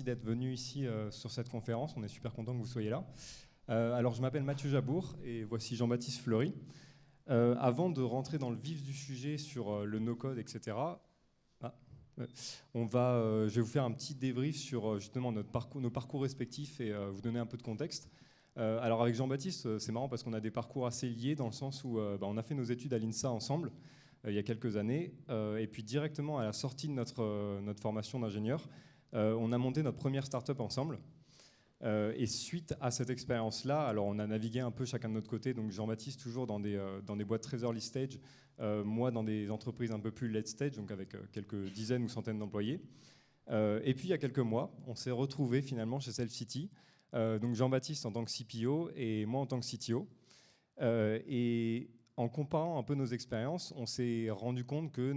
d'être venu ici sur cette conférence. On est super content que vous soyez là. Alors, je m'appelle Mathieu Jabour et voici Jean-Baptiste Fleury. Avant de rentrer dans le vif du sujet sur le no-code, etc., je vais vous faire un petit débrief sur justement nos parcours respectifs et vous donner un peu de contexte. Alors avec Jean-Baptiste, c'est marrant parce qu'on a des parcours assez liés dans le sens où on a fait nos études à l'INSA ensemble il y a quelques années et puis directement à la sortie de notre formation d'ingénieur, on a monté notre première start-up ensemble. Et suite à cette expérience-là, alors on a navigué un peu chacun de notre côté, donc Jean-Baptiste toujours dans des boîtes très early stage, moi dans des entreprises un peu plus late stage, donc avec quelques dizaines ou centaines d'employés. Et puis il y a quelques mois, on s'est retrouvés finalement chez Self-City, donc Jean-Baptiste en tant que CPO et moi en tant que CTO. Et en comparant un peu nos expériences, on s'est rendu compte que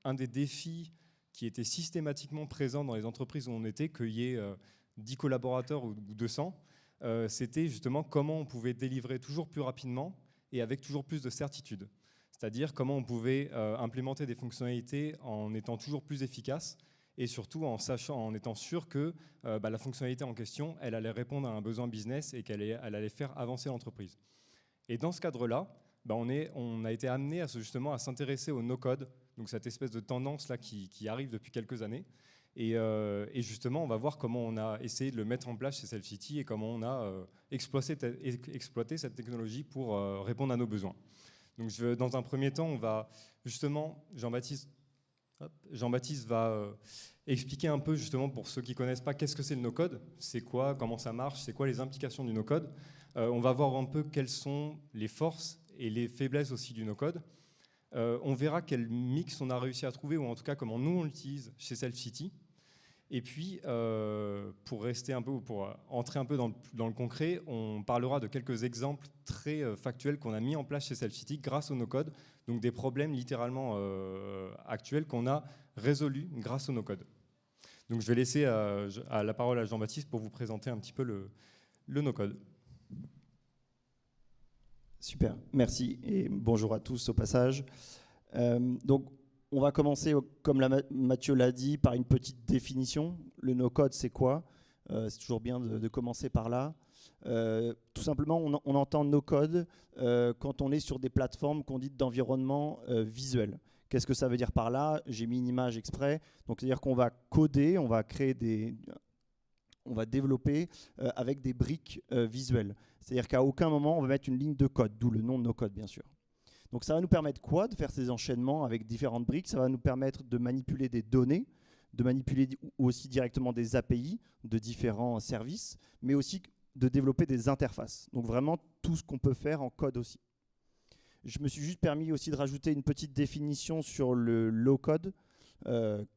un des défis qui était systématiquement présent dans les entreprises où on était, qu'il y ait 10 collaborateurs ou 200, c'était justement comment on pouvait délivrer toujours plus rapidement et avec toujours plus de certitude. C'est-à-dire comment on pouvait implémenter des fonctionnalités en étant toujours plus efficace et surtout en étant sûr que la fonctionnalité en question, elle allait répondre à un besoin business et elle allait faire avancer l'entreprise. Et dans ce cadre-là, on a été amené justement à s'intéresser au no-code, donc cette espèce de tendance-là qui arrive depuis quelques années. Et justement, on va voir comment on a essayé de le mettre en place chez Self-City et comment on a exploité cette technologie pour répondre à nos besoins. Donc, dans un premier temps, on va justement, Jean-Baptiste va expliquer un peu, justement, pour ceux qui ne connaissent pas, qu'est-ce que c'est le no-code, c'est quoi, comment ça marche, c'est quoi les implications du no-code. On va voir un peu quelles sont les forces et les faiblesses aussi du no-code. On verra quel mix on a réussi à trouver, ou en tout cas comment nous on l'utilise chez Self-City. Et puis, pour entrer un peu dans le concret, on parlera de quelques exemples très factuels qu'on a mis en place chez Self-City grâce au no-code, donc des problèmes littéralement actuels qu'on a résolus grâce au no-code. Donc je vais laisser la parole à Jean-Baptiste pour vous présenter un petit peu le no-code. Super, merci et bonjour à tous au passage. Donc, on va commencer, comme Mathieu l'a dit, par une petite définition. Le no-code, c'est quoi? C'est toujours bien de commencer par là. Tout simplement, on entend no-code quand on est sur des plateformes qu'on dit d'environnement visuel. Qu'est-ce que ça veut dire par là? J'ai mis une image exprès. Donc, c'est-à-dire qu'on va coder, on va développer avec des briques visuelles. C'est-à-dire qu'à aucun moment, on va mettre une ligne de code, d'où le nom de no-code, bien sûr. Donc ça va nous permettre quoi? De faire ces enchaînements avec différentes briques. Ça va nous permettre de manipuler des données, de manipuler aussi directement des API de différents services, mais aussi de développer des interfaces. Donc vraiment tout ce qu'on peut faire en code aussi. Je me suis juste permis aussi de rajouter une petite définition sur le low-code.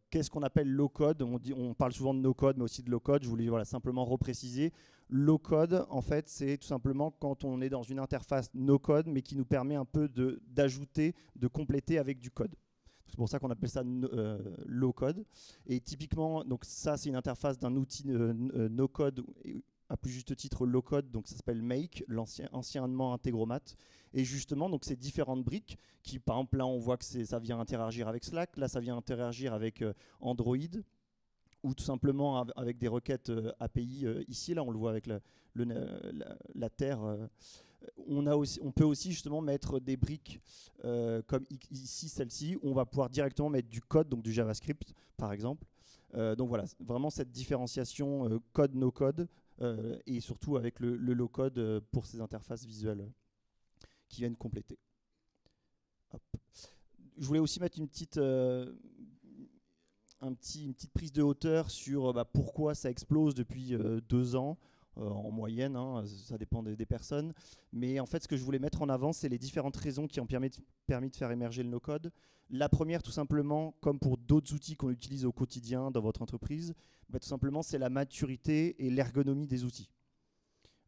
Qu'est-ce qu'on appelle low-code? On parle souvent de no-code, mais aussi de low-code. Je voulais simplement repréciser. Low-code, en fait, c'est tout simplement quand on est dans une interface no-code, mais qui nous permet un peu d'ajouter, de compléter avec du code. C'est pour ça qu'on appelle ça low-code. Et typiquement, donc ça, c'est une interface d'un outil no-code, à plus juste titre low-code, donc ça s'appelle Make, anciennement Integromat. Et justement, donc ces différentes briques qui, par exemple, là, on voit que ça vient interagir avec Slack, là, ça vient interagir avec Android, ou tout simplement avec des requêtes API ici, là, on le voit avec la Terre. On peut aussi justement mettre des briques comme ici, celle-ci, où on va pouvoir directement mettre du code, donc du JavaScript, par exemple. Donc voilà, vraiment cette différenciation code, no-code, et surtout avec le low-code pour ces interfaces visuelles qui viennent compléter. Hop. Je voulais aussi mettre une petite prise de hauteur sur pourquoi ça explose depuis 2 ans en moyenne, hein, ça dépend des personnes. Mais en fait, ce que je voulais mettre en avant, c'est les différentes raisons qui ont permis de faire émerger le no-code. La première, tout simplement, comme pour d'autres outils qu'on utilise au quotidien dans votre entreprise, tout simplement, c'est la maturité et l'ergonomie des outils.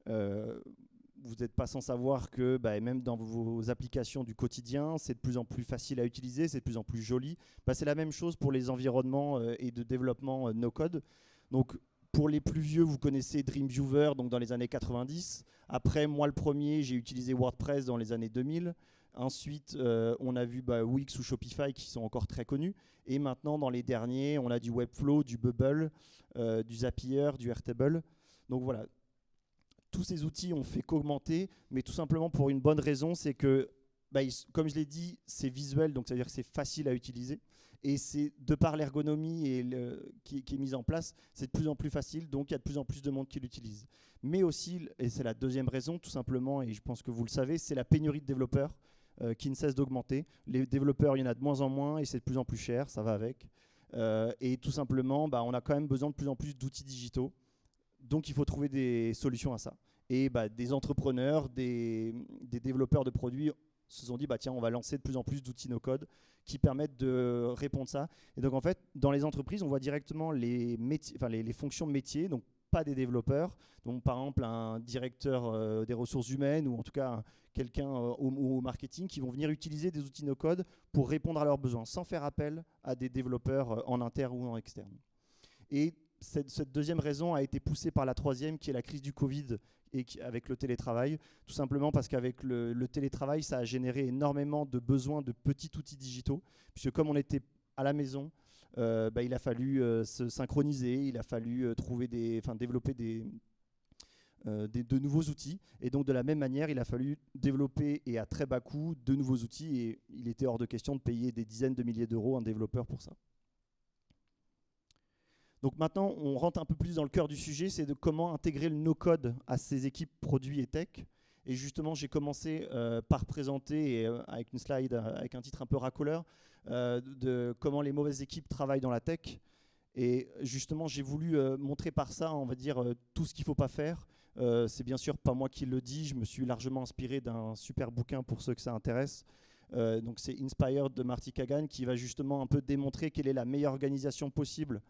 Vous n'êtes pas sans savoir que même dans vos applications du quotidien, c'est de plus en plus facile à utiliser, c'est de plus en plus joli. C'est la même chose pour les environnements et de développement no-code. Donc, pour les plus vieux, vous connaissez Dreamweaver, donc dans les années 90. Après, moi, le premier, j'ai utilisé WordPress dans les années 2000. Ensuite, on a vu Wix ou Shopify qui sont encore très connus. Et maintenant, dans les derniers, on a du Webflow, du Bubble, du Zapier, du Airtable. Donc voilà, tous ces outils ont fait qu'augmenter, mais tout simplement pour une bonne raison, c'est que, comme je l'ai dit, c'est visuel, donc ça veut dire que c'est facile à utiliser. Et c'est de par l'ergonomie qui est mise en place, c'est de plus en plus facile, donc il y a de plus en plus de monde qui l'utilise. Mais aussi, et c'est la deuxième raison, tout simplement, et je pense que vous le savez, c'est la pénurie de développeurs qui ne cesse d'augmenter. Les développeurs, il y en a de moins en moins et c'est de plus en plus cher, ça va avec. Et tout simplement, on a quand même besoin de plus en plus d'outils digitaux. Donc il faut trouver des solutions à ça. Et des entrepreneurs, des développeurs de produits se sont dit, tiens, on va lancer de plus en plus d'outils no-code qui permettent de répondre à ça. Et donc en fait, dans les entreprises, on voit directement les fonctions métiers, donc pas des développeurs. Donc par exemple, un directeur des ressources humaines ou en tout cas quelqu'un au marketing qui vont venir utiliser des outils no-code pour répondre à leurs besoins sans faire appel à des développeurs en interne ou en externe. Et cette deuxième raison a été poussée par la troisième qui est la crise du Covid et avec le télétravail, tout simplement parce qu'avec le télétravail, ça a généré énormément de besoins de petits outils digitaux, puisque comme on était à la maison, il a fallu se synchroniser, il a fallu développer de nouveaux outils. Et donc de la même manière, il a fallu développer, et à très bas coût, de nouveaux outils. Et il était hors de question de payer des dizaines de milliers d'euros à un développeur pour ça. Donc maintenant, on rentre un peu plus dans le cœur du sujet, c'est de comment intégrer le no-code à ces équipes produits et tech. Et justement, j'ai commencé par présenter, avec une slide avec un titre un peu racoleur, de comment les mauvaises équipes travaillent dans la tech. Et justement, j'ai voulu montrer par ça, on va dire, tout ce qu'il ne faut pas faire. C'est bien sûr pas moi qui le dis, je me suis largement inspiré d'un super bouquin pour ceux que ça intéresse. Donc c'est Inspired de Marty Kagan qui va justement un peu démontrer quelle est la meilleure organisation possible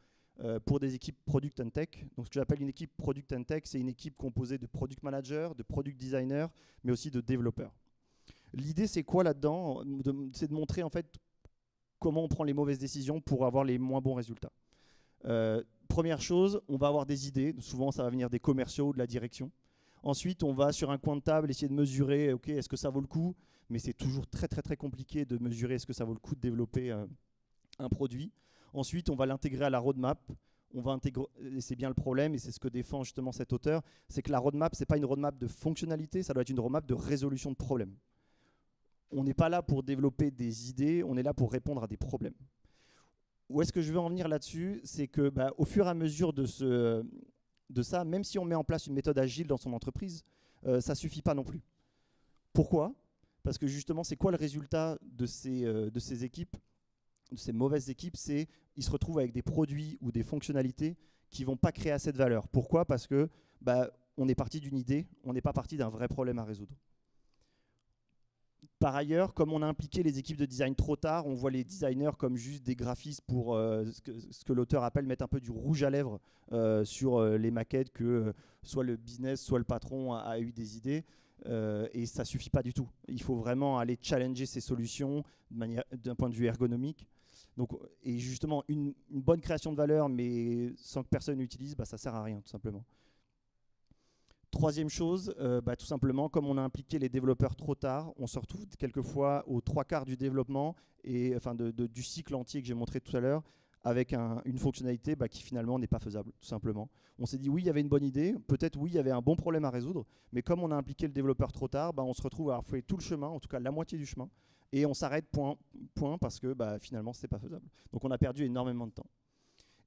pour des équipes Product and Tech. Donc ce que j'appelle une équipe Product and Tech, c'est une équipe composée de Product Managers, de Product Designers, mais aussi de développeurs. L'idée, c'est quoi là-dedans? C'est de montrer en fait comment on prend les mauvaises décisions pour avoir les moins bons résultats. Première chose, on va avoir des idées. Souvent, ça va venir des commerciaux ou de la direction. Ensuite, on va sur un coin de table essayer de mesurer, ok, est-ce que ça vaut le coup? Mais c'est toujours très, très, très compliqué de mesurer est-ce que ça vaut le coup de développer un produit. Ensuite, on va l'intégrer à la roadmap. On va intégrer, et c'est bien le problème, et c'est ce que défend justement cet auteur, c'est que la roadmap, ce n'est pas une roadmap de fonctionnalité, ça doit être une roadmap de résolution de problèmes. On n'est pas là pour développer des idées, on est là pour répondre à des problèmes. Où est-ce que je veux en venir là-dessus? C'est que au fur et à mesure de ça, même si on met en place une méthode agile dans son entreprise, ça ne suffit pas non plus. Pourquoi? Parce que justement, c'est quoi le résultat de ces équipes, de ces mauvaises équipes? C'est qu'ils se retrouvent avec des produits ou des fonctionnalités qui ne vont pas créer assez de valeur. Pourquoi? Parce que on est parti d'une idée, on n'est pas parti d'un vrai problème à résoudre. Par ailleurs, comme on a impliqué les équipes de design trop tard, on voit les designers comme juste des graphistes pour ce que l'auteur appelle mettre un peu du rouge à lèvres sur les maquettes que soit le business, soit le patron a eu des idées. Et ça ne suffit pas du tout. Il faut vraiment aller challenger ces solutions d'un point de vue ergonomique. Donc, et justement, une bonne création de valeur, mais sans que personne n'utilise, ça ne sert à rien, tout simplement. Troisième chose, tout simplement, comme on a impliqué les développeurs trop tard, on se retrouve quelquefois aux 3/4 du développement, et, enfin du cycle entier que j'ai montré tout à l'heure, avec une fonctionnalité qui finalement n'est pas faisable, tout simplement. On s'est dit oui, il y avait une bonne idée, peut-être oui, il y avait un bon problème à résoudre, mais comme on a impliqué le développeur trop tard, on se retrouve à avoir fait tout le chemin, en tout cas la moitié du chemin, et on s'arrête point parce que finalement, ce n'est pas faisable. Donc on a perdu énormément de temps.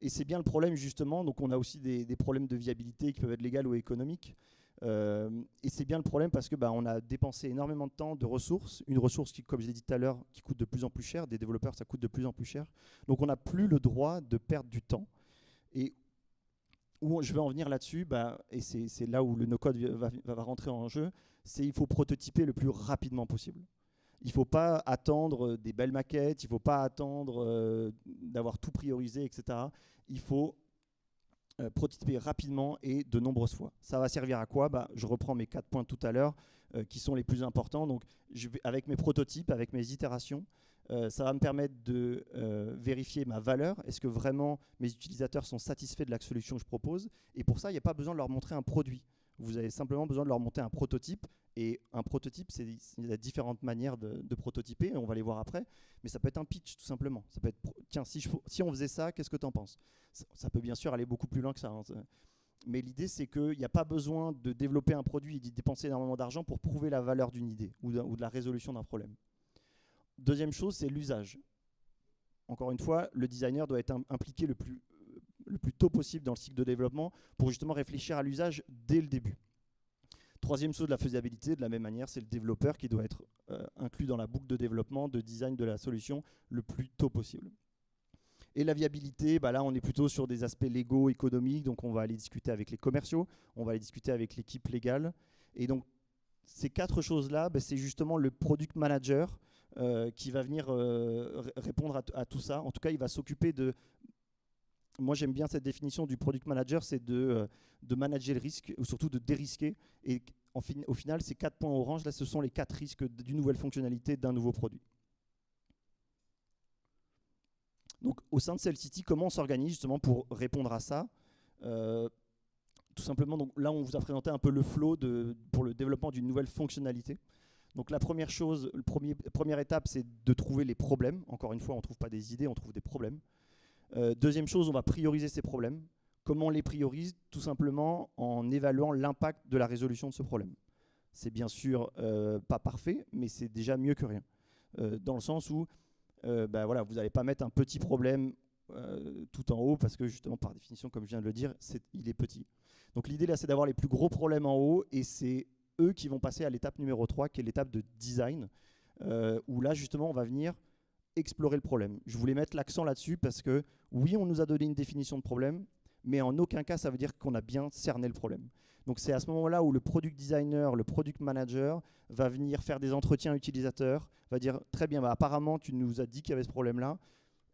Et c'est bien le problème justement, donc on a aussi des problèmes de viabilité qui peuvent être légaux ou économiques. Et c'est bien le problème parce que on a dépensé énormément de temps, de ressources, une ressource qui, comme je l'ai dit tout à l'heure, qui coûte de plus en plus cher, des développeurs ça coûte de plus en plus cher, donc on n'a plus le droit de perdre du temps. Et où je vais en venir là-dessus, et c'est là où le no-code va rentrer en jeu, c'est qu'il faut prototyper le plus rapidement possible. Il ne faut pas attendre des belles maquettes, il ne faut pas attendre d'avoir tout priorisé, etc. Il faut prototyper rapidement et de nombreuses fois. Ça va servir à quoi? Je reprends mes 4 points tout à l'heure qui sont les plus importants. Donc, avec mes prototypes, avec mes itérations, ça va me permettre de vérifier ma valeur. Est-ce que vraiment mes utilisateurs sont satisfaits de la solution que je propose? Et pour ça, il n'y a pas besoin de leur montrer un produit. Vous avez simplement besoin de leur monter un prototype Et un prototype, il y a différentes manières de prototyper, et on va les voir après, mais ça peut être un pitch tout simplement. Ça peut être, tiens, si on faisait ça, qu'est-ce que tu en penses? Ça peut bien sûr aller beaucoup plus loin que ça. Hein. Mais l'idée, c'est qu'il n'y a pas besoin de développer un produit et d'y dépenser énormément d'argent pour prouver la valeur d'une idée ou de la résolution d'un problème. Deuxième chose, c'est l'usage. Encore une fois, le designer doit être impliqué le plus tôt possible dans le cycle de développement pour justement réfléchir à l'usage dès le début. Troisième chose, la faisabilité, de la même manière, c'est le développeur qui doit être inclus dans la boucle de développement, de design de la solution le plus tôt possible. Et la viabilité, là on est plutôt sur des aspects légaux, économiques, donc on va aller discuter avec les commerciaux, on va aller discuter avec l'équipe légale. Et donc ces 4 choses-là, c'est justement le product manager qui va venir répondre à tout ça. En tout cas, il va s'occuper de... Moi, j'aime bien cette définition du product manager, c'est de manager le risque, ou surtout de dérisquer. Et au final, ces 4 points orange, là, ce sont les 4 risques d'une nouvelle fonctionnalité, d'un nouveau produit. Donc, au sein de Cell-City, comment on s'organise justement pour répondre à ça? Tout simplement, donc, là, on vous a présenté un peu le flow pour le développement d'une nouvelle fonctionnalité. Donc, la première chose, première étape, c'est de trouver les problèmes. Encore une fois, on ne trouve pas des idées, on trouve des problèmes. Deuxième chose, on va prioriser ces problèmes. Comment on les priorise? Tout simplement en évaluant l'impact de la résolution de ce problème. C'est bien sûr pas parfait, mais c'est déjà mieux que rien. Dans le sens où voilà, vous n'allez pas mettre un petit problème tout en haut, parce que justement, par définition, comme je viens de le dire, il est petit. Donc l'idée là, c'est d'avoir les plus gros problèmes en haut, et c'est eux qui vont passer à l'étape numéro 3, qui est l'étape de design, où là, justement, on va venir explorer le problème. Je voulais mettre l'accent là-dessus parce que oui, on nous a donné une définition de problème, mais en aucun cas ça veut dire qu'on a bien cerné le problème. Donc c'est à ce moment-là où le product designer, le product manager va venir faire des entretiens utilisateurs, va dire très bien, apparemment tu nous as dit qu'il y avait ce problème-là,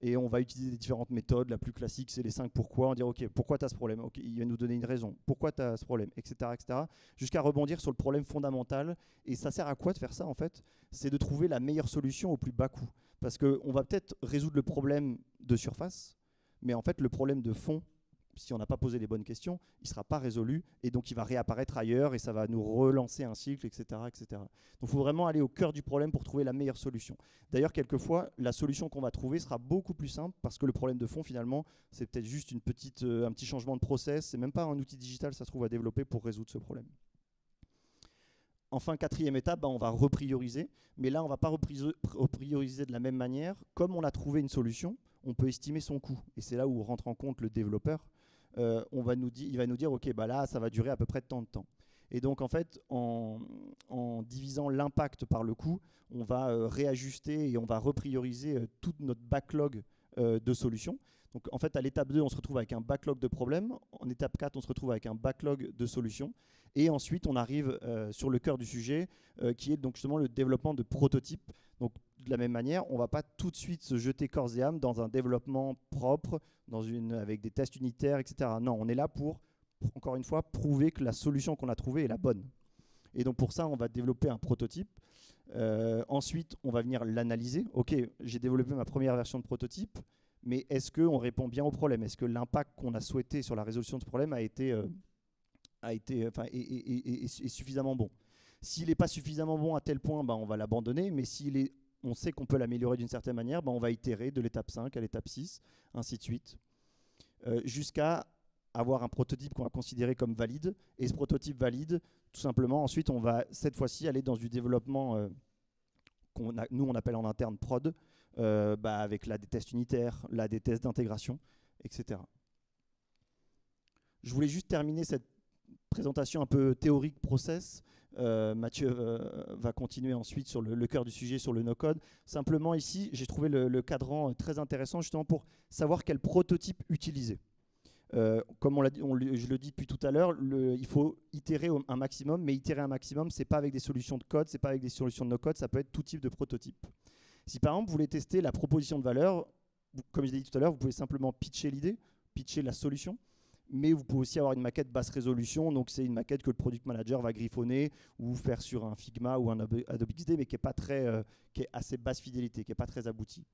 et on va utiliser des différentes méthodes. La plus classique, c'est les 5 pourquoi. On va dire ok, pourquoi tu as ce problème? Ok, il va nous donner une raison. Pourquoi tu as ce problème, etc., etc. Jusqu'à rebondir sur le problème fondamental. Et ça sert à quoi de faire ça en fait? C'est de trouver la meilleure solution au plus bas coût. Parce qu'on va peut-être résoudre le problème de surface, mais en fait le problème de fond, si on n'a pas posé les bonnes questions, il ne sera pas résolu, et donc il va réapparaître ailleurs et ça va nous relancer un cycle, etc. etc. Donc il faut vraiment aller au cœur du problème pour trouver la meilleure solution. D'ailleurs, quelquefois, la solution qu'on va trouver sera beaucoup plus simple parce que le problème de fond, finalement, c'est peut-être juste un petit changement de process, c'est même pas un outil digital, ça se trouve, à développer pour résoudre ce problème. Enfin, quatrième étape, on va reprioriser, mais là, on ne va pas reprioriser de la même manière. Comme on a trouvé une solution, on peut estimer son coût, et c'est là où rentre en compte le développeur. Il va nous dire, ok, là, ça va durer à peu près tant de temps. Et donc, en fait, en divisant l'impact par le coût, on va réajuster et on va reprioriser toute notre backlog de solutions. Donc, en fait, à l'étape 2, on se retrouve avec un backlog de problèmes. En étape 4, on se retrouve avec un backlog de solutions. Et ensuite, on arrive sur le cœur du sujet, qui est donc justement le développement de prototypes. Donc, de la même manière, on ne va pas tout de suite se jeter corps et âme dans un développement propre, avec des tests unitaires, etc. Non, on est là pour, encore une fois, prouver que la solution qu'on a trouvée est la bonne. Et donc, pour ça, on va développer un prototype. Ensuite, on va venir l'analyser. Ok, j'ai développé ma première version de prototype, mais est-ce qu'on répond bien au problème? Est-ce que l'impact qu'on a souhaité sur la résolution de ce problème est suffisamment bon? S'il n'est pas suffisamment bon à tel point, on va l'abandonner, mais on sait qu'on peut l'améliorer d'une certaine manière, on va itérer de l'étape 5 à l'étape 6, ainsi de suite, jusqu'à avoir un prototype qu'on va considérer comme valide. Et ce prototype valide, tout simplement, ensuite, on va cette fois-ci aller dans du développement nous, on appelle en interne prod, avec des tests unitaires, des tests d'intégration, etc. Je voulais juste terminer cette présentation un peu théorique process. Mathieu va continuer ensuite sur le cœur du sujet, sur le no-code. Simplement ici, j'ai trouvé le cadran très intéressant justement pour savoir quel prototype utiliser. Comme je le dis depuis tout à l'heure, il faut itérer un maximum, mais itérer un maximum, ce n'est pas avec des solutions de code, ce n'est pas avec des solutions de no-code, ça peut être tout type de prototype. Si par exemple vous voulez tester la proposition de valeur, comme je l'ai dit tout à l'heure, vous pouvez simplement pitcher l'idée, pitcher la solution, mais vous pouvez aussi avoir une maquette basse résolution, donc c'est une maquette que le product manager va griffonner ou faire sur un Figma ou un Adobe XD, mais qui est assez basse fidélité, qui n'est pas très aboutie.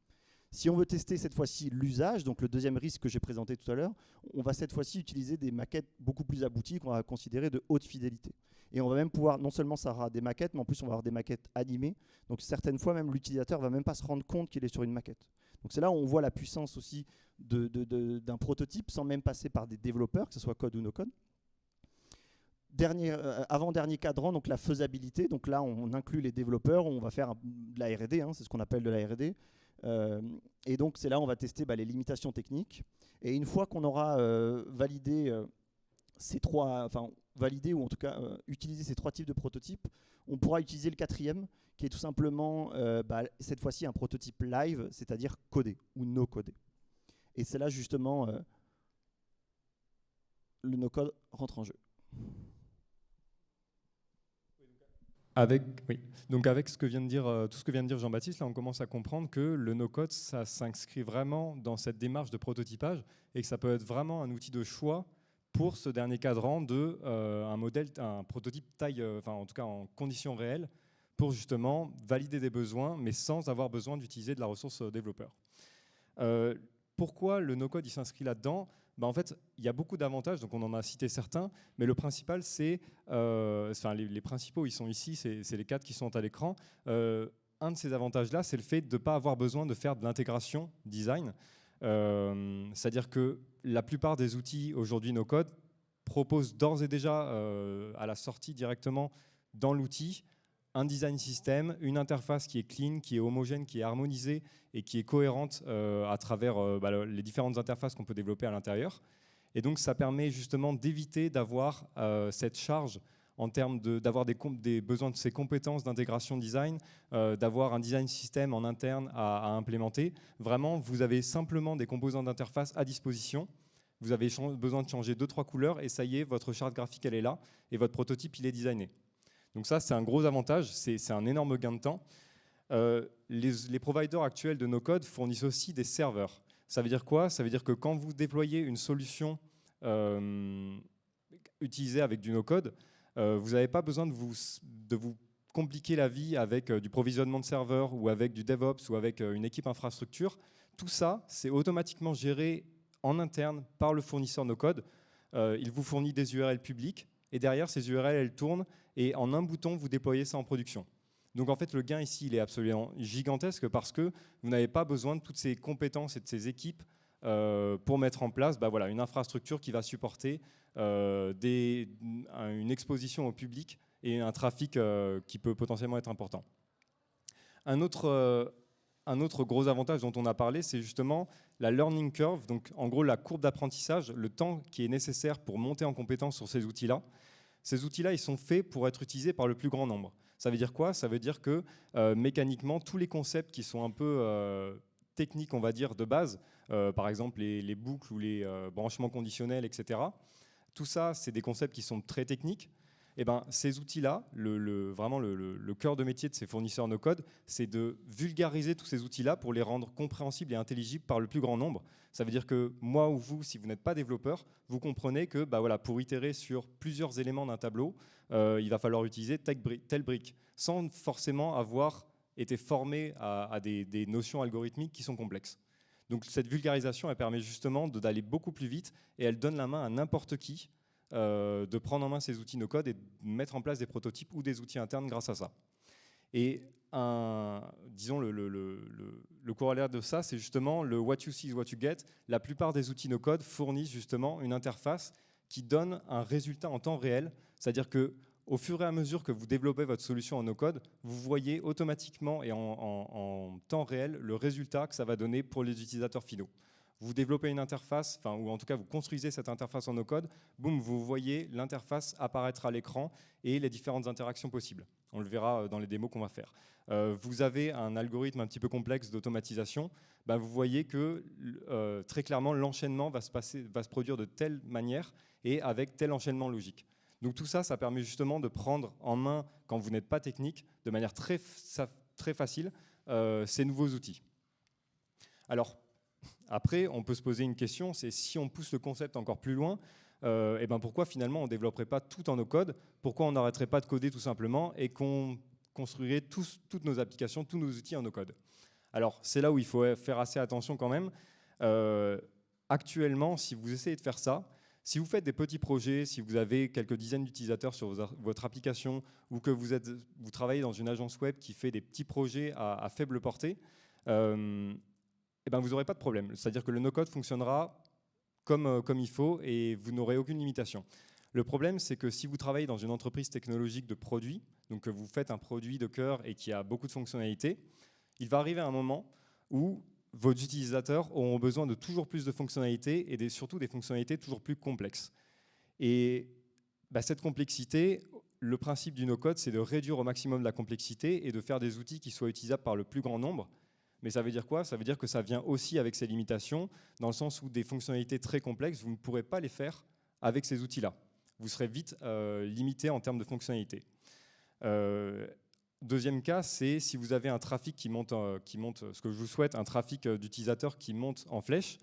Si on veut tester cette fois-ci l'usage, donc le deuxième risque que j'ai présenté tout à l'heure, on va cette fois-ci utiliser des maquettes beaucoup plus abouties qu'on va considérer de haute fidélité. Et on va même pouvoir, non seulement ça aura des maquettes, mais en plus on va avoir des maquettes animées. Donc certaines fois même l'utilisateur ne va même pas se rendre compte qu'il est sur une maquette. Donc c'est là où on voit la puissance aussi d'un prototype sans même passer par des développeurs, que ce soit code ou no code. Avant-dernier cadran, donc la faisabilité. Donc là, on inclut les développeurs, on va faire de la R&D, c'est ce qu'on appelle de la R&D. Et donc, c'est là où on va tester les limitations techniques. Et une fois qu'on aura validé validé ou en tout cas utilisé ces 3 types de prototypes, on pourra utiliser le 4e, qui est tout simplement, cette fois-ci, un prototype live, c'est-à-dire codé ou no codé. Et c'est là, justement, le no-code rentre en jeu. Donc avec ce que vient de dire, tout ce que vient de dire Jean-Baptiste, là on commence à comprendre que le no-code, ça s'inscrit vraiment dans cette démarche de prototypage et que ça peut être vraiment un outil de choix pour ce dernier cadran de un prototype taille, en tout cas en conditions réelles, pour justement valider des besoins, mais sans avoir besoin d'utiliser de la ressource développeur. Pourquoi le no-code il s'inscrit là-dedans ? En fait, il y a beaucoup d'avantages, donc on en a cité certains, mais le principal, c'est, les principaux, ils sont ici, c'est les 4 qui sont à l'écran. Un de ces avantages-là, c'est le fait de ne pas avoir besoin de faire de l'intégration design. C'est-à-dire que la plupart des outils aujourd'hui no-code proposent d'ores et déjà à la sortie directement dans l'outil un design system, une interface qui est clean, qui est homogène, qui est harmonisée et qui est cohérente à travers les différentes interfaces qu'on peut développer à l'intérieur. Et donc ça permet justement d'éviter d'avoir cette charge en termes d'avoir des besoins de ces compétences d'intégration design, d'avoir un design system en interne à implémenter. Vraiment, vous avez simplement des composants d'interface à disposition. Vous avez besoin de changer 2-3 couleurs et ça y est, votre charte graphique, elle est là et votre prototype, il est designé. Donc ça, c'est un gros avantage, c'est un énorme gain de temps. Les providers actuels de no-code fournissent aussi des serveurs. Ça veut dire quoi ? Ça veut dire que quand vous déployez une solution utilisée avec du no-code, vous n'avez pas besoin de vous compliquer la vie avec du provisionnement de serveurs ou avec du DevOps ou avec une équipe infrastructure. Tout ça, c'est automatiquement géré en interne par le fournisseur no-code. Il vous fournit des URL publiques et derrière, ces URL, elles tournent et en un bouton, vous déployez ça en production. Donc en fait, le gain ici, il est absolument gigantesque parce que vous n'avez pas besoin de toutes ces compétences et de ces équipes pour mettre en place une infrastructure qui va supporter une exposition au public et un trafic qui peut potentiellement être important. Un autre gros avantage dont on a parlé, c'est justement la learning curve, donc en gros la courbe d'apprentissage, le temps qui est nécessaire pour monter en compétence sur ces outils-là. Ces outils-là, ils sont faits pour être utilisés par le plus grand nombre. Ça veut dire quoi ? Ça veut dire que mécaniquement, tous les concepts qui sont un peu techniques, on va dire, de base, par exemple les boucles ou les branchements conditionnels, etc., tout ça, c'est des concepts qui sont très techniques. Et ces outils-là, vraiment le cœur de métier de ces fournisseurs no-code, c'est de vulgariser tous ces outils-là pour les rendre compréhensibles et intelligibles par le plus grand nombre. Ça veut dire que moi ou vous, si vous n'êtes pas développeur, vous comprenez que pour itérer sur plusieurs éléments d'un tableau, il va falloir utiliser telle brique, sans forcément avoir été formé à des notions algorithmiques qui sont complexes. Donc cette vulgarisation, elle permet justement d'aller beaucoup plus vite et elle donne la main à n'importe qui de prendre en main ces outils no-code et de mettre en place des prototypes ou des outils internes grâce à ça. Et disons le corollaire de ça, c'est justement le what you see is what you get. La plupart des outils no-code fournissent justement une interface qui donne un résultat en temps réel, c'est-à-dire que au fur et à mesure que vous développez votre solution en no-code, vous voyez automatiquement et en temps réel le résultat que ça va donner pour les utilisateurs finaux. Vous développez une interface, ou en tout cas vous construisez cette interface en no-code, boum, vous voyez l'interface apparaître à l'écran et les différentes interactions possibles. On le verra dans les démos qu'on va faire. Vous avez un algorithme un petit peu complexe d'automatisation, vous voyez que très clairement l'enchaînement va se produire de telle manière et avec tel enchaînement logique. Donc tout ça, ça permet justement de prendre en main, quand vous n'êtes pas technique, de manière très facile, ces nouveaux outils. Alors, après, on peut se poser une question, c'est si on pousse le concept encore plus loin, pourquoi finalement on ne développerait pas tout en no-code ? Pourquoi on n'arrêterait pas de coder tout simplement et qu'on construirait toutes nos applications, tous nos outils en no-code ? Alors, c'est là où il faut faire assez attention quand même. Actuellement, si vous essayez de faire ça, si vous faites des petits projets, si vous avez quelques dizaines d'utilisateurs sur votre application ou que vous travaillez dans une agence web qui fait des petits projets à faible portée, eh ben vous n'aurez pas de problème. C'est-à-dire que le no-code fonctionnera comme il faut et vous n'aurez aucune limitation. Le problème, c'est que si vous travaillez dans une entreprise technologique de produits, donc que vous faites un produit de cœur et qui a beaucoup de fonctionnalités, il va arriver un moment où vos utilisateurs auront besoin de toujours plus de fonctionnalités et surtout des fonctionnalités toujours plus complexes. Et cette complexité, le principe du no-code, c'est de réduire au maximum la complexité et de faire des outils qui soient utilisables par le plus grand nombre. Mais ça veut dire quoi? Ça veut dire que ça vient aussi avec ses limitations, dans le sens où des fonctionnalités très complexes, vous ne pourrez pas les faire avec ces outils-là. Vous serez vite limité en termes de fonctionnalités. Deuxième cas, c'est si vous avez un trafic qui monte, ce que je vous souhaite, un trafic d'utilisateurs qui monte en flèche.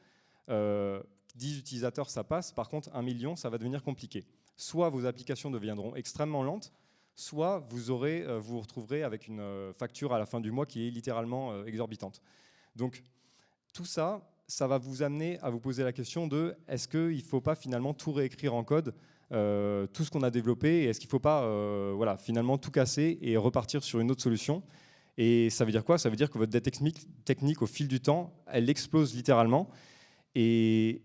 10 utilisateurs, ça passe. Par contre, 1 million, ça va devenir compliqué. Soit vos applications deviendront extrêmement lentes, soit vous vous retrouverez avec une facture à la fin du mois qui est littéralement exorbitante. Donc, tout ça, ça va vous amener à vous poser la question de est-ce qu'il ne faut pas finalement tout réécrire en code, tout ce qu'on a développé, et est-ce qu'il ne faut pas finalement tout casser et repartir sur une autre solution? Et ça veut dire quoi? Ça veut dire que votre dette technique, au fil du temps, elle explose littéralement. Et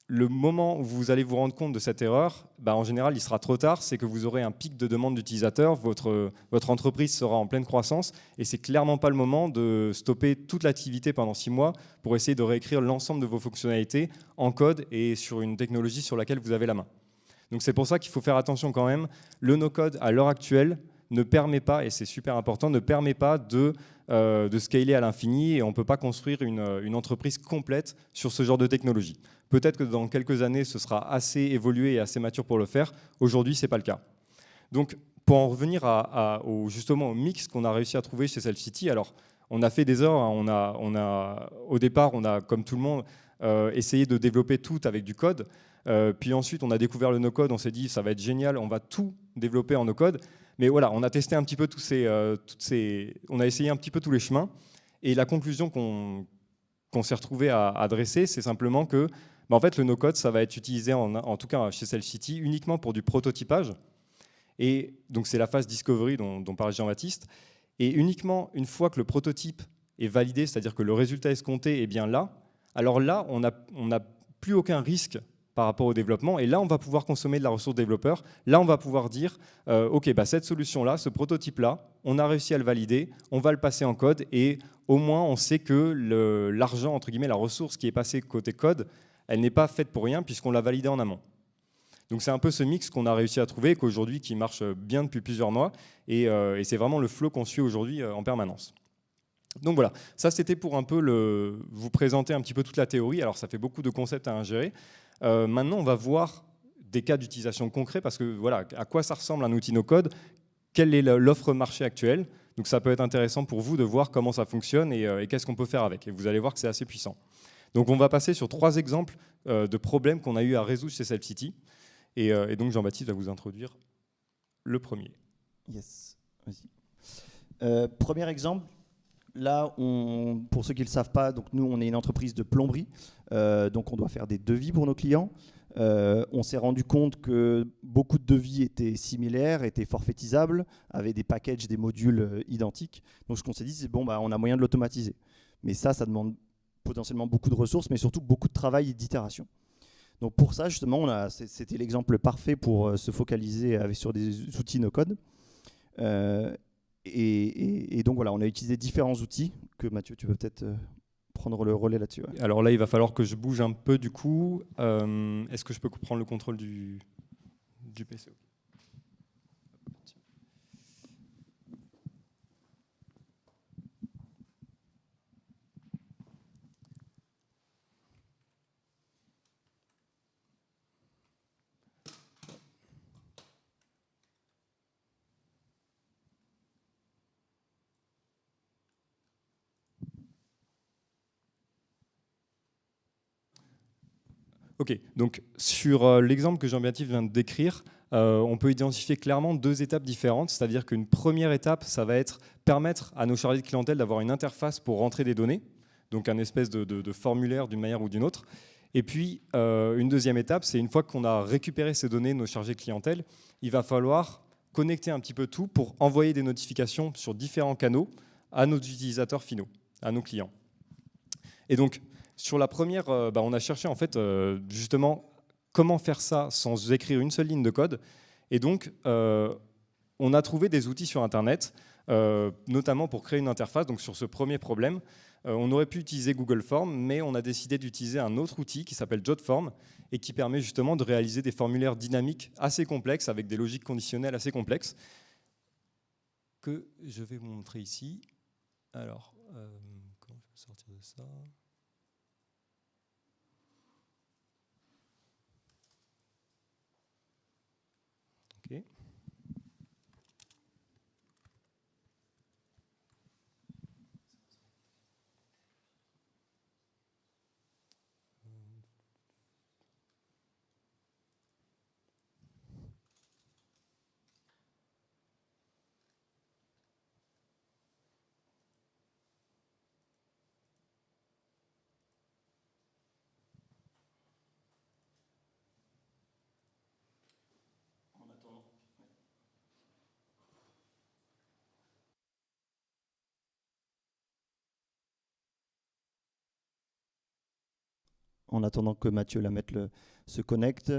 le moment où vous allez vous rendre compte de cette erreur, en général, il sera trop tard. C'est que vous aurez un pic de demande d'utilisateurs, votre entreprise sera en pleine croissance, et c'est clairement pas le moment de stopper toute l'activité pendant 6 mois pour essayer de réécrire l'ensemble de vos fonctionnalités en code et sur une technologie sur laquelle vous avez la main. Donc c'est pour ça qu'il faut faire attention quand même. Le no-code, à l'heure actuelle, ne permet pas, et c'est super important, ne permet pas de scaler à l'infini, et on ne peut pas construire une entreprise complète sur ce genre de technologie. Peut-être que dans quelques années, ce sera assez évolué et assez mature pour le faire. Aujourd'hui, ce n'est pas le cas. Donc, pour en revenir justement au mix qu'on a réussi à trouver chez Self-City, alors, on a fait des erreurs. Au départ, on a, comme tout le monde, essayé de développer tout avec du code. Puis ensuite, on a découvert le no-code. On s'est dit, ça va être génial, on va tout développer en no-code. Mais voilà, on a testé un petit peu on a essayé un petit peu tous les chemins. Et la conclusion qu'on s'est retrouvé à dresser, c'est simplement que en fait, le no-code, ça va être utilisé, en tout cas chez Self-City, uniquement pour du prototypage. Et donc, c'est la phase discovery dont parlait Jean-Baptiste. Et uniquement une fois que le prototype est validé, c'est-à-dire que le résultat escompté est bien là, alors là, on n'a plus aucun risque par rapport au développement. Et là, on va pouvoir consommer de la ressource développeur. Là, on va pouvoir dire, OK, cette solution-là, ce prototype-là, on a réussi à le valider, on va le passer en code. Et au moins, on sait que l'argent, entre guillemets, la ressource qui est passée côté code, elle n'est pas faite pour rien puisqu'on l'a validée en amont. Donc c'est un peu ce mix qu'on a réussi à trouver, qu'aujourd'hui qui marche bien depuis plusieurs mois, et c'est vraiment le flow qu'on suit aujourd'hui en permanence. Donc voilà, ça c'était pour un peu vous présenter un petit peu toute la théorie. Alors ça fait beaucoup de concepts à ingérer. Maintenant on va voir des cas d'utilisation concrets, parce que voilà, à quoi ça ressemble un outil no-code, quelle est l'offre marché actuelle. Donc ça peut être intéressant pour vous de voir comment ça fonctionne et qu'est-ce qu'on peut faire avec. Et vous allez voir que c'est assez puissant. Donc on va passer sur 3 exemples de problèmes qu'on a eu à résoudre chez Self-City. Et donc Jean-Baptiste va vous introduire le premier. Yes, vas-y. Premier exemple, là, pour ceux qui ne le savent pas, donc nous on est une entreprise de plomberie, donc on doit faire des devis pour nos clients. On s'est rendu compte que beaucoup de devis étaient similaires, étaient forfaitisables, avaient des packages, des modules identiques. Donc ce qu'on s'est dit, c'est bon, on a moyen de l'automatiser. Mais ça demande potentiellement beaucoup de ressources, mais surtout beaucoup de travail et d'itération. Donc pour ça, justement, c'était l'exemple parfait pour se focaliser sur des outils no-code. Et donc voilà, on a utilisé différents outils que Mathieu, tu peux peut-être prendre le relais là-dessus. Ouais. Alors là, il va falloir que je bouge un peu du coup. Est-ce que je peux prendre le contrôle du PC? Ok, donc sur l'exemple que Jean-Baptiste vient de décrire, on peut identifier clairement 2 étapes différentes, c'est-à-dire qu'une première étape, ça va être permettre à nos chargés de clientèle d'avoir une interface pour rentrer des données, donc un espèce de formulaire d'une manière ou d'une autre. Et puis, une deuxième étape, c'est une fois qu'on a récupéré ces données de nos chargés de clientèle, il va falloir connecter un petit peu tout pour envoyer des notifications sur différents canaux à nos utilisateurs finaux, à nos clients. Et donc, sur la première, on a cherché en fait justement comment faire ça sans écrire une seule ligne de code. Et donc, on a trouvé des outils sur Internet, notamment pour créer une interface. Donc, sur ce premier problème, on aurait pu utiliser Google Forms, mais on a décidé d'utiliser un autre outil qui s'appelle Jotform et qui permet justement de réaliser des formulaires dynamiques assez complexes avec des logiques conditionnelles assez complexes que je vais vous montrer ici. Alors, comment je peux sortir de ça ? Ok. En attendant que Mathieu Lamette se connecte.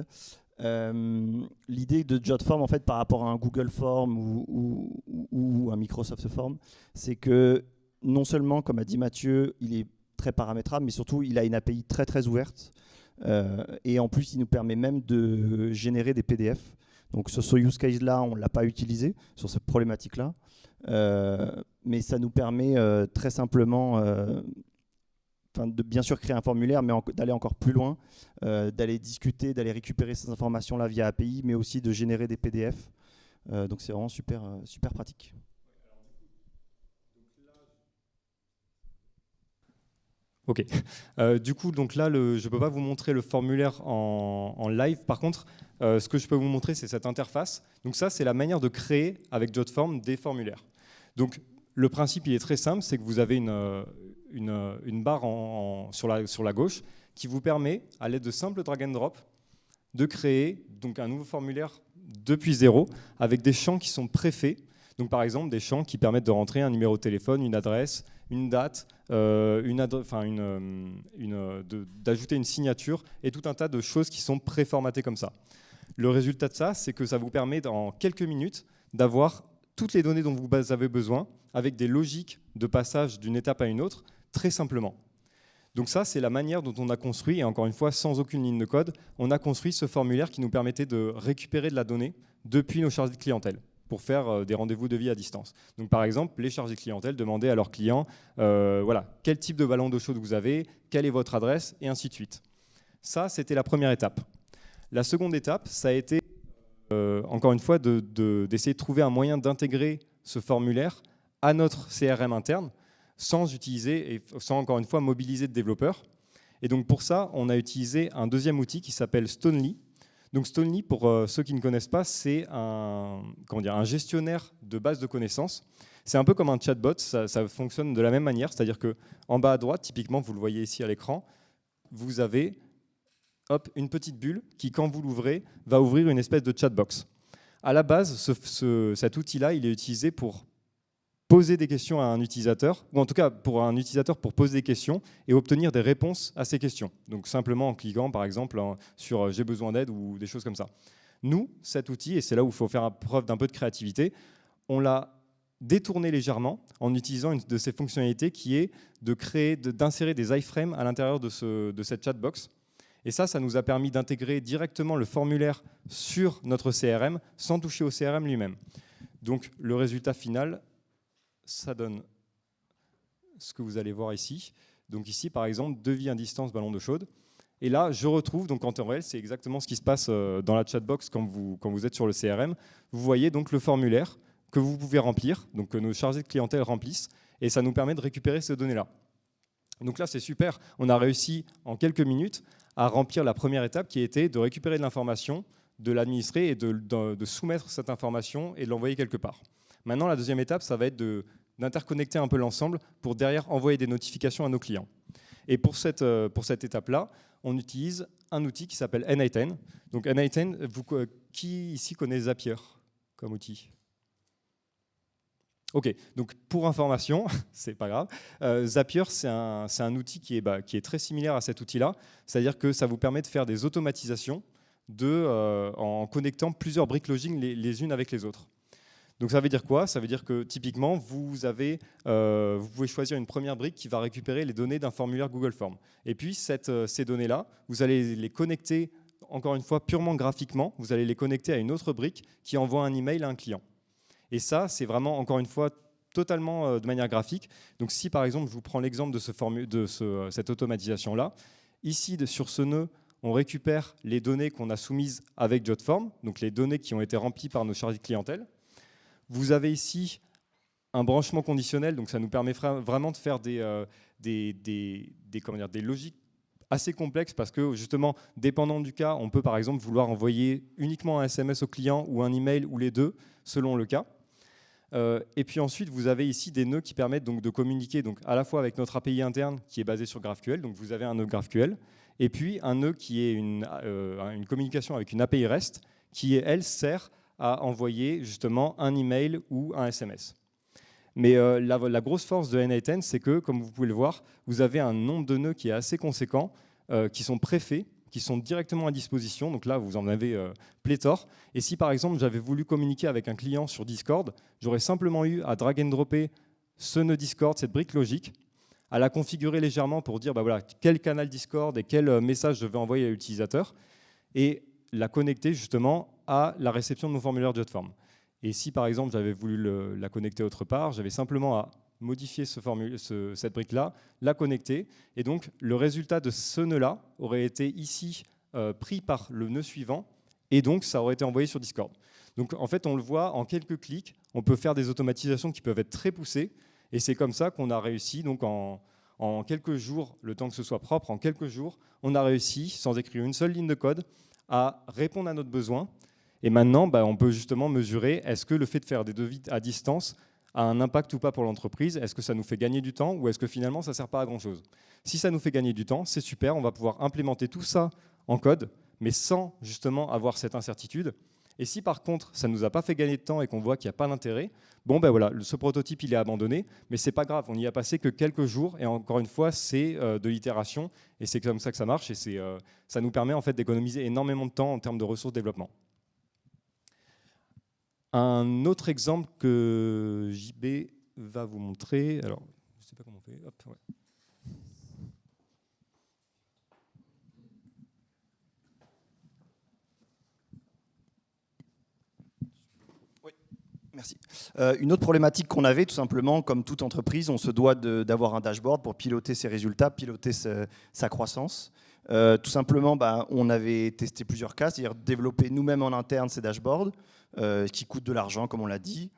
L'idée de Jotform, en fait, par rapport à un Google Form ou un Microsoft Form, c'est que non seulement, comme a dit Mathieu, il est très paramétrable, mais surtout, il a une API très, très ouverte. Et en plus, il nous permet même de générer des PDF. Donc, sur ce use case-là, on ne l'a pas utilisé, sur cette problématique-là. Mais ça nous permet très simplement de bien sûr créer un formulaire, mais d'aller encore plus loin, d'aller discuter, d'aller récupérer ces informations-là via API, mais aussi de générer des PDF. Donc c'est vraiment super, super pratique. Ok. Du coup, donc là, je ne peux pas vous montrer le formulaire en live. Par contre, ce que je peux vous montrer, c'est cette interface. Donc ça, c'est la manière de créer avec Jotform des formulaires. Donc le principe, il est très simple, c'est que vous avez une barre sur la gauche qui vous permet, à l'aide de simples drag and drop, de créer donc un nouveau formulaire depuis zéro avec des champs qui sont préfaits. Donc par exemple, des champs qui permettent de rentrer un numéro de téléphone, une adresse, une date, d'ajouter une signature et tout un tas de choses qui sont préformatées comme ça. Le résultat de ça, c'est que ça vous permet en quelques minutes d'avoir toutes les données dont vous avez besoin avec des logiques de passage d'une étape à une autre très simplement. Donc ça, c'est la manière dont on a construit, et encore une fois, sans aucune ligne de code, on a construit ce formulaire qui nous permettait de récupérer de la donnée depuis nos chargés de clientèle pour faire des rendez-vous de vie à distance. Donc par exemple, les chargés de clientèle demandaient à leurs clients voilà, quel type de ballon d'eau chaude vous avez, quelle est votre adresse, et ainsi de suite. Ça, c'était la première étape. La seconde étape, ça a été, encore une fois, d'essayer de trouver un moyen d'intégrer ce formulaire à notre CRM interne, sans utiliser et sans, encore une fois, mobiliser de développeurs. Et donc pour ça, on a utilisé un deuxième outil qui s'appelle Stonely. Donc Stonely, pour ceux qui ne connaissent pas, c'est un gestionnaire de base de connaissances. C'est un peu comme un chatbot, ça fonctionne de la même manière, c'est-à-dire qu'en bas à droite, typiquement, vous le voyez ici à l'écran, vous avez une petite bulle qui, quand vous l'ouvrez, va ouvrir une espèce de chatbox. À la base, cet outil-là, il est utilisé pour poser des questions à un utilisateur, ou en tout cas pour un utilisateur pour poser des questions et obtenir des réponses à ces questions. Donc simplement en cliquant par exemple sur j'ai besoin d'aide ou des choses comme ça. Nous, cet outil, et c'est là où il faut faire preuve d'un peu de créativité, on l'a détourné légèrement en utilisant une de ces fonctionnalités qui est d'insérer des iframes à l'intérieur de cette chatbox. Et ça nous a permis d'intégrer directement le formulaire sur notre CRM sans toucher au CRM lui-même. Donc le résultat final, ça donne ce que vous allez voir ici. Donc ici, par exemple, devis à distance ballon d'eau chaude. Et là, je retrouve, donc en temps réel, c'est exactement ce qui se passe dans la chatbox quand vous êtes sur le CRM. Vous voyez donc le formulaire que vous pouvez remplir, donc que nos chargés de clientèle remplissent, et ça nous permet de récupérer ces données-là. Donc là, c'est super. On a réussi en quelques minutes à remplir la première étape qui était de récupérer de l'information de l'administrer et de soumettre cette information et de l'envoyer quelque part. Maintenant, la deuxième étape, ça va être d'interconnecter un peu l'ensemble pour derrière envoyer des notifications à nos clients. Et pour cette étape-là, on utilise un outil qui s'appelle n8n. Donc n8n, qui ici connaît Zapier comme outil? Ok, donc pour information, c'est pas grave, Zapier, c'est un outil qui est très similaire à cet outil-là, c'est-à-dire que ça vous permet de faire des automatisations en connectant plusieurs briques logiques les unes avec les autres. Donc ça veut dire quoi? Ça veut dire que typiquement, vous pouvez choisir une première brique qui va récupérer les données d'un formulaire Google Forms. Et puis ces données-là, vous allez les connecter, encore une fois, purement graphiquement, vous allez les connecter à une autre brique qui envoie un email à un client. Et ça, c'est vraiment, encore une fois, totalement de manière graphique. Donc si par exemple, je vous prends l'exemple de cette automatisation-là, ici, sur ce nœud, on récupère les données qu'on a soumises avec JotForm, donc les données qui ont été remplies par nos chargés de clientèle. Vous avez ici un branchement conditionnel, donc ça nous permet vraiment de faire des logiques assez complexes parce que justement, dépendant du cas, on peut par exemple vouloir envoyer uniquement un SMS au client ou un email ou les deux, selon le cas. Et puis ensuite, vous avez ici des nœuds qui permettent donc de communiquer donc à la fois avec notre API interne qui est basée sur GraphQL, donc vous avez un nœud GraphQL, et puis un nœud qui est une communication avec une API REST qui, elle, sert à envoyer justement un email ou un SMS. Mais la grosse force de n8n, c'est que, comme vous pouvez le voir, vous avez un nombre de nœuds qui est assez conséquent, qui sont préfaits, qui sont directement à disposition. Donc là, vous en avez pléthore. Et si par exemple, j'avais voulu communiquer avec un client sur Discord, j'aurais simplement eu à drag and dropper ce nœud Discord, cette brique logique, à la configurer légèrement pour dire voilà, quel canal Discord et quel message je vais envoyer à l'utilisateur, et la connecter justement à la réception de mon formulaire JotForm. Et si par exemple, j'avais voulu la connecter autre part, j'avais simplement à modifier cette brique-là, la connecter, et donc le résultat de ce nœud-là aurait été ici pris par le nœud suivant, et donc ça aurait été envoyé sur Discord. Donc en fait, on le voit, en quelques clics, on peut faire des automatisations qui peuvent être très poussées, et c'est comme ça qu'on a réussi, donc en quelques jours, le temps que ce soit propre, en quelques jours, on a réussi, sans écrire une seule ligne de code, à répondre à notre besoin. Et maintenant, on peut justement mesurer, est-ce que le fait de faire des devis à distance a un impact ou pas pour l'entreprise? Est-ce que ça nous fait gagner du temps ou est-ce que finalement ça ne sert pas à grand-chose? Si ça nous fait gagner du temps, c'est super, on va pouvoir implémenter tout ça en code, mais sans justement avoir cette incertitude. Et si par contre ça ne nous a pas fait gagner de temps et qu'on voit qu'il n'y a pas d'intérêt, voilà, ce prototype il est abandonné, mais c'est pas grave, on n'y a passé que quelques jours et encore une fois c'est de l'itération et c'est comme ça que ça marche et ça nous permet en fait d'économiser énormément de temps en termes de ressources de développement. Un autre exemple que JB va vous montrer, alors je ne sais pas comment on fait, hop, ouais. Oui, merci. Une autre problématique qu'on avait, tout simplement, comme toute entreprise, on se doit d'avoir un dashboard pour piloter ses résultats, piloter sa croissance. Tout simplement, on avait testé plusieurs cas, c'est-à-dire développer nous-mêmes en interne ces dashboards, qui coûtent de l'argent, comme on l'a dit,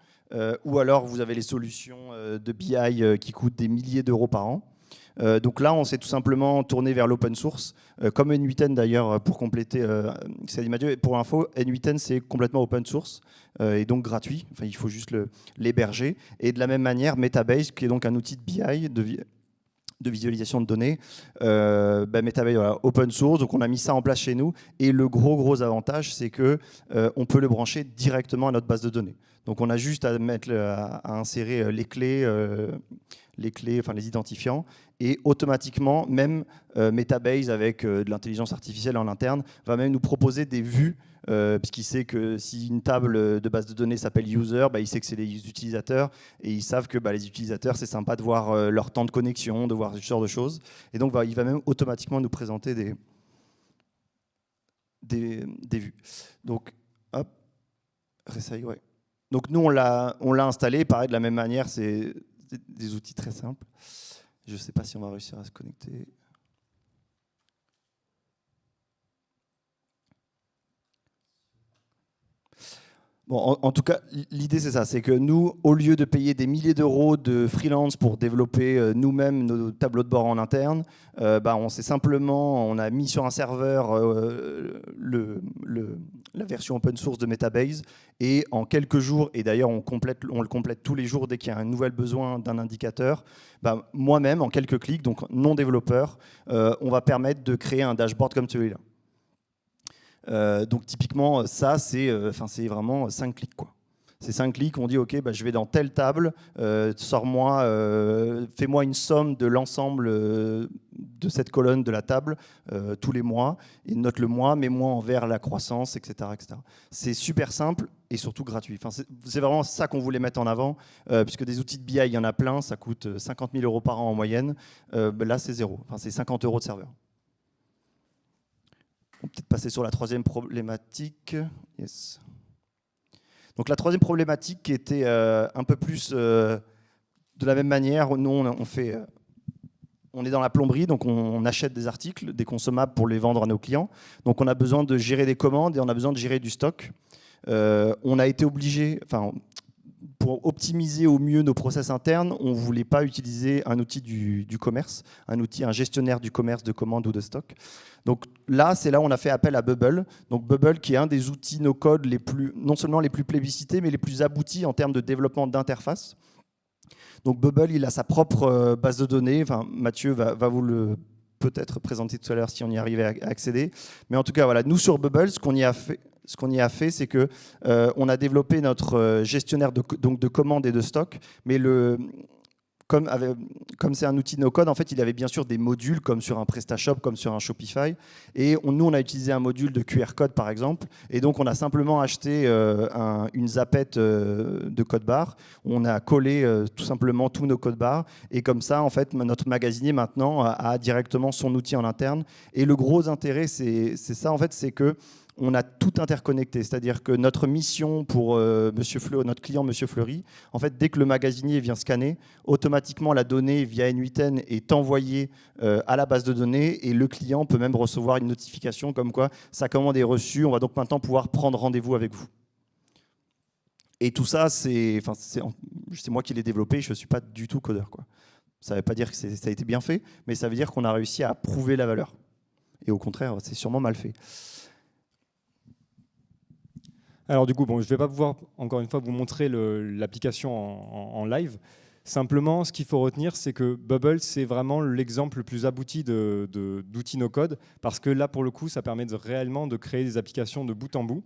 ou alors vous avez les solutions de BI qui coûtent des milliers d'euros par an. Donc là, on s'est tout simplement tourné vers l'open source, comme n8n d'ailleurs, pour compléter Salim Mathieu. Pour info, n8n c'est complètement open source et donc gratuit, enfin, il faut juste l'héberger. Et de la même manière, Metabase, qui est donc un outil de BI, de visualisation de données, Metabase, voilà, open source, donc on a mis ça en place chez nous, et le gros avantage, c'est que on peut le brancher directement à notre base de données. Donc on a juste à insérer les clés, enfin les identifiants, et automatiquement, même Metabase avec de l'intelligence artificielle en interne, va même nous proposer des vues, puisqu'il sait que si une table de base de données s'appelle user, il sait que c'est les utilisateurs, et ils savent que les utilisateurs, c'est sympa de voir leur temps de connexion, de voir ce genre de choses. Et donc il va même automatiquement nous présenter des vues. Donc, hop, Resay, ouais. Donc nous, on l'a installé, pareil, de la même manière, c'est des outils très simples. Je ne sais pas si on va réussir à se connecter. Bon, en tout cas, l'idée c'est ça, c'est que nous, au lieu de payer des milliers d'euros de freelance pour développer nous-mêmes nos tableaux de bord en interne, on a mis sur un serveur la version open source de Metabase, et en quelques jours, et d'ailleurs on le complète tous les jours dès qu'il y a un nouvel besoin d'un indicateur, moi-même en quelques clics, donc non développeur, on va permettre de créer un dashboard comme celui-là. Donc typiquement, ça, c'est vraiment 5 clics, quoi. C'est 5 clics, on dit ok, je vais dans telle table, sors-moi, fais-moi une somme de l'ensemble de cette colonne de la table tous les mois, et note le mois, mets-moi en vert la croissance, etc., etc. C'est super simple et surtout gratuit. C'est vraiment ça qu'on voulait mettre en avant, puisque des outils de BI, il y en a plein, ça coûte 50 000 euros par an en moyenne. Là, c'est zéro, c'est 50 euros de serveur. On peut peut-être passer sur la troisième problématique. Yes. Donc la troisième problématique qui était un peu plus de la même manière, nous on est dans la plomberie, donc on achète des articles, des consommables pour les vendre à nos clients. Donc on a besoin de gérer des commandes et on a besoin de gérer du stock. On a été obligé, pour optimiser au mieux nos process internes, on ne voulait pas utiliser un outil du commerce, un gestionnaire du commerce de commandes ou de stock. Donc là, c'est là où on a fait appel à Bubble. Donc Bubble qui est un des outils no-code non seulement les plus plébiscités, mais les plus aboutis en termes de développement d'interface. Donc Bubble, il a sa propre base de données. Mathieu va vous le peut-être présenter tout à l'heure si on y arrivait à accéder. Mais en tout cas, voilà, nous sur Bubble, ce qu'on y a fait, c'est que on a développé notre gestionnaire de commandes et de stock, mais comme c'est un outil no-code, en fait, il avait bien sûr des modules comme sur un PrestaShop, comme sur un Shopify. Et nous, on a utilisé un module de QR code, par exemple. Et donc, on a simplement acheté une zappette de code barre. On a collé tout simplement tous nos codes barres. Et comme ça, en fait, notre magasinier, maintenant, a directement son outil en interne. Et le gros intérêt, c'est ça, en fait, c'est que on a tout interconnecté, c'est-à-dire que notre mission pour notre client Monsieur Fleury, en fait, dès que le magasinier vient scanner, automatiquement la donnée via N8N est envoyée à la base de données et le client peut même recevoir une notification comme quoi sa commande est reçue. On va donc maintenant pouvoir prendre rendez-vous avec vous. Et tout ça, c'est moi qui l'ai développé, je ne suis pas du tout codeur, quoi. Ça ne veut pas dire que ça a été bien fait, mais ça veut dire qu'on a réussi à prouver la valeur. Et au contraire, c'est sûrement mal fait. Alors du coup, je ne vais pas pouvoir, encore une fois, vous montrer l'application en live. Simplement, ce qu'il faut retenir, c'est que Bubble, c'est vraiment l'exemple le plus abouti d'outils no-code, parce que là, pour le coup, ça permet réellement de créer des applications de bout en bout.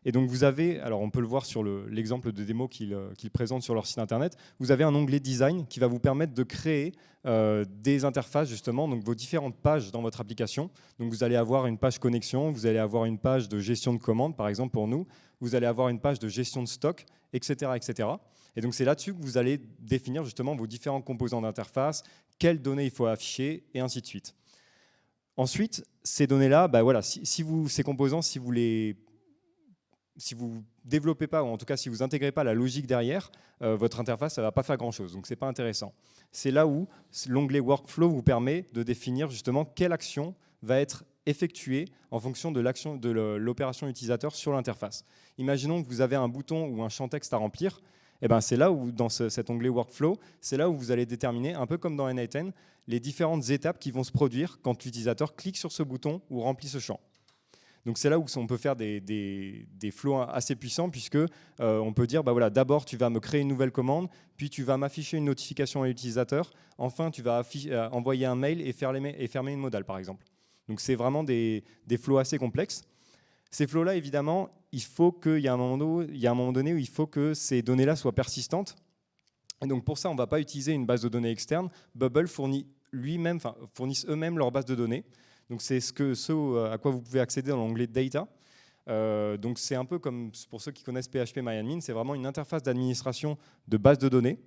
Et donc vous avez, alors on peut le voir sur l'exemple de démo qu'ils présentent sur leur site internet, vous avez un onglet design qui va vous permettre de créer des interfaces justement, donc vos différentes pages dans votre application. Donc vous allez avoir une page connexion, vous allez avoir une page de gestion de commandes par exemple pour nous, vous allez avoir une page de gestion de stock, etc. etc. Et donc c'est là-dessus que vous allez définir justement vos différents composants d'interface, quelles données il faut afficher et ainsi de suite. Ensuite, ces données-là, voilà, ces composants, si vous développez pas, ou en tout cas si vous intégrez pas la logique derrière, votre interface, ça va pas faire grand-chose. Donc c'est pas intéressant. C'est là où l'onglet Workflow vous permet de définir justement quelle action va être effectuée en fonction de l'opération utilisateur sur l'interface. Imaginons que vous avez un bouton ou un champ texte à remplir. C'est là où, dans cet onglet Workflow, c'est là où vous allez déterminer, un peu comme dans N8N, les différentes étapes qui vont se produire quand l'utilisateur clique sur ce bouton ou remplit ce champ. Donc c'est là où on peut faire des flows assez puissants, puisque on peut dire, d'abord tu vas me créer une nouvelle commande, puis tu vas m'afficher une notification à l'utilisateur, enfin tu vas envoyer un mail et fermer une modale, par exemple. Donc c'est vraiment des flows assez complexes. Ces flows-là, évidemment, il y a un moment donné où il faut que ces données-là soient persistantes. Et donc pour ça, on ne va pas utiliser une base de données externe. Bubble fournissent eux-mêmes leur base de données. Donc c'est ce à quoi vous pouvez accéder dans l'onglet Data. Donc c'est un peu comme, pour ceux qui connaissent PHP MyAdmin, c'est vraiment une interface d'administration de base de données.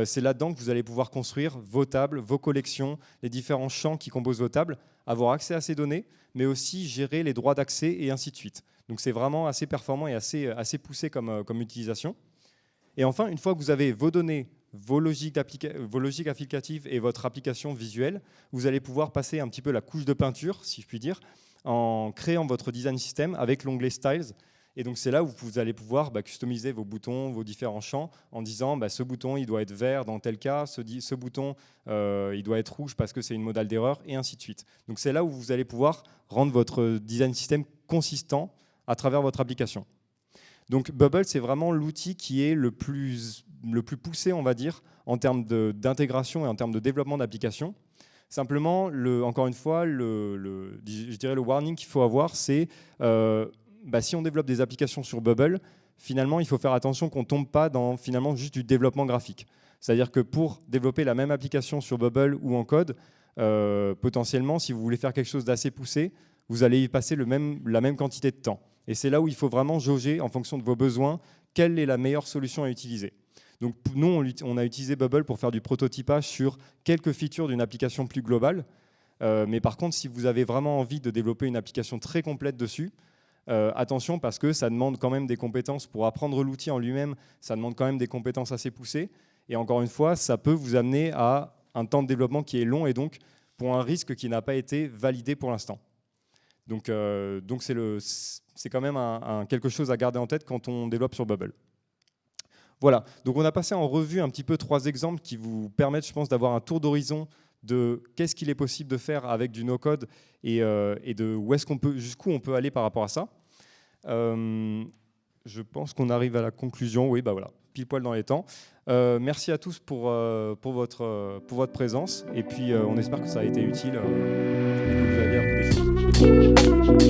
C'est là-dedans que vous allez pouvoir construire vos tables, vos collections, les différents champs qui composent vos tables, avoir accès à ces données, mais aussi gérer les droits d'accès et ainsi de suite. Donc c'est vraiment assez performant et assez poussé comme utilisation. Et enfin, une fois que vous avez vos données, vos logiques applicatives et votre application visuelle, vous allez pouvoir passer un petit peu la couche de peinture, si je puis dire, en créant votre design system avec l'onglet Styles. Et donc c'est là où vous allez pouvoir customiser vos boutons, vos différents champs, en disant ce bouton il doit être vert dans tel cas, ce bouton il doit être rouge parce que c'est une modale d'erreur, et ainsi de suite. Donc c'est là où vous allez pouvoir rendre votre design system consistant à travers votre application. Donc Bubble, c'est vraiment l'outil qui est le plus poussé, on va dire, en termes d'intégration et en termes de développement d'application. Simplement, encore une fois, je dirais le warning qu'il faut avoir, c'est si on développe des applications sur Bubble, finalement, il faut faire attention qu'on ne tombe pas dans finalement juste du développement graphique. C'est-à-dire que pour développer la même application sur Bubble ou en code, potentiellement, si vous voulez faire quelque chose d'assez poussé, vous allez y passer la même quantité de temps. Et c'est là où il faut vraiment jauger, en fonction de vos besoins, quelle est la meilleure solution à utiliser. Donc nous, on a utilisé Bubble pour faire du prototypage sur quelques features d'une application plus globale. Mais par contre, si vous avez vraiment envie de développer une application très complète dessus, attention, parce que ça demande quand même des compétences pour apprendre l'outil en lui-même, ça demande quand même des compétences assez poussées. Et encore une fois, ça peut vous amener à un temps de développement qui est long et donc pour un risque qui n'a pas été validé pour l'instant. Donc c'est quand même quelque chose à garder en tête quand on développe sur Bubble. Voilà, donc on a passé en revue un petit peu 3 exemples qui vous permettent, je pense, d'avoir un tour d'horizon de qu'est-ce qu'il est possible de faire avec du no-code et de jusqu'où on peut aller par rapport à ça. Je pense qu'on arrive à la conclusion. Oui, voilà, pile poil dans les temps. Merci à tous pour votre présence. Et puis, on espère que ça a été utile et que vous avez appris des choses.